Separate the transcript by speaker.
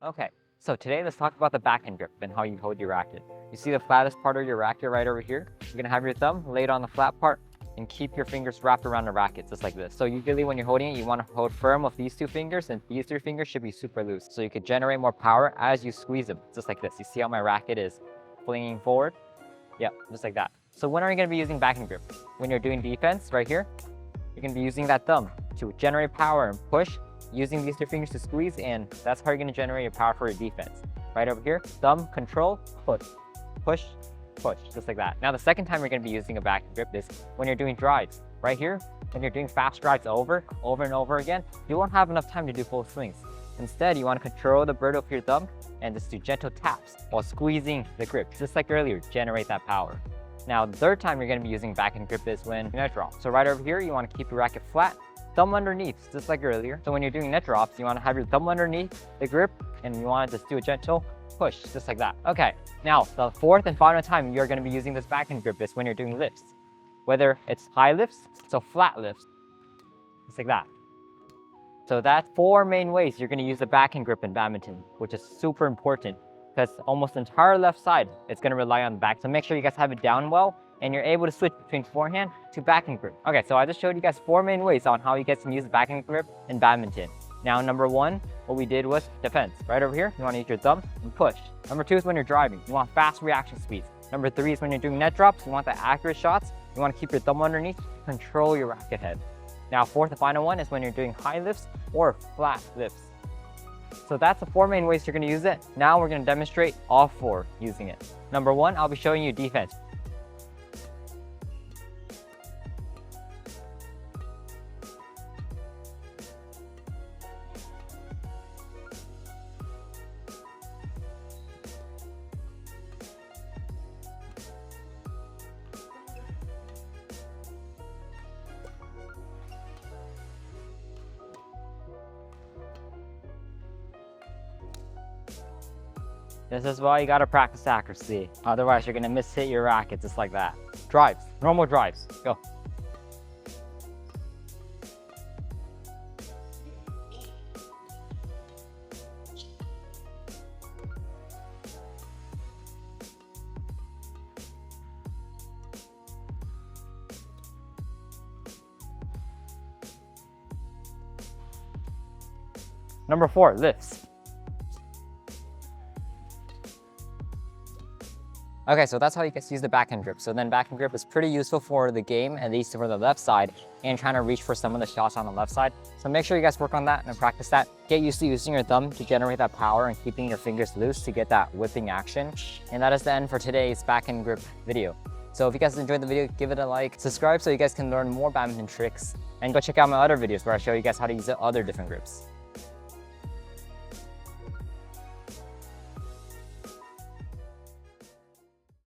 Speaker 1: Okay, so today let's talk about the backhand grip and how you hold your racket. You see the flattest part of your racket right over here? You're gonna have your thumb laid on the flat part and keep your fingers wrapped around the racket just like this. So usually when you're holding it, you wanna hold firm with these two fingers, and these three fingers should be super loose. So you could generate more power as you squeeze them, just like this. You see how my racket is flinging forward? Yep, just like that. So when are you gonna be using backhand grip? When you're doing defense right here, you're gonna be using that thumb to generate power and push, using these two fingers to squeeze, and that's how you're going to generate your power for your defense. Right over here, thumb, control, push, push, push, just like that. Now the second time you're going to be using a backhand grip is when you're doing drives. Right here, when you're doing fast drives over and over again, you won't have enough time to do full swings. Instead, you want to control the bird with your thumb and just do gentle taps while squeezing the grip, just like earlier, generate that power. Now the third time you're going to be using backhand grip is when net drop. So right over here, you want to keep your racket flat, thumb underneath, just like earlier. So when you're doing net drops, you want to have your thumb underneath the grip and you want to just do a gentle push, just like that. Okay, now the fourth and final time you're going to be using this backhand grip is when you're doing lifts. Whether it's high lifts, so flat lifts, just like that. So that's 4 main ways you're going to use the backhand grip in badminton, which is super important because almost the entire left side is going to rely on the back. So make sure you guys have it down well and you're able to switch between forehand to backhand grip. Okay, so I just showed you guys 4 main ways on how you guys can use the backhand grip in badminton. Now, number 1, what we did was defense. Right over here, you want to use your thumb and push. Number 2 is when you're driving. You want fast reaction speeds. Number 3 is when you're doing net drops. You want the accurate shots. You want to keep your thumb underneath, control your racket head. Now, fourth and final one is when you're doing high lifts or flat lifts. So that's the 4 main ways you're going to use it. Now we're going to demonstrate all 4 using it. Number 1, I'll be showing you defense. This is why you gotta practice accuracy. Otherwise, you're gonna miss-hit your racket just like that. Drives, normal drives, go. Number 4, lifts. Okay, so that's how you guys use the backhand grip. So then backhand grip is pretty useful for the game, at least for the left side, and trying to reach for some of the shots on the left side. So make sure you guys work on that and practice that. Get used to using your thumb to generate that power and keeping your fingers loose to get that whipping action. And that is the end for today's backhand grip video. So if you guys enjoyed the video, give it a like, subscribe so you guys can learn more badminton tricks, and go check out my other videos where I show you guys how to use other different grips.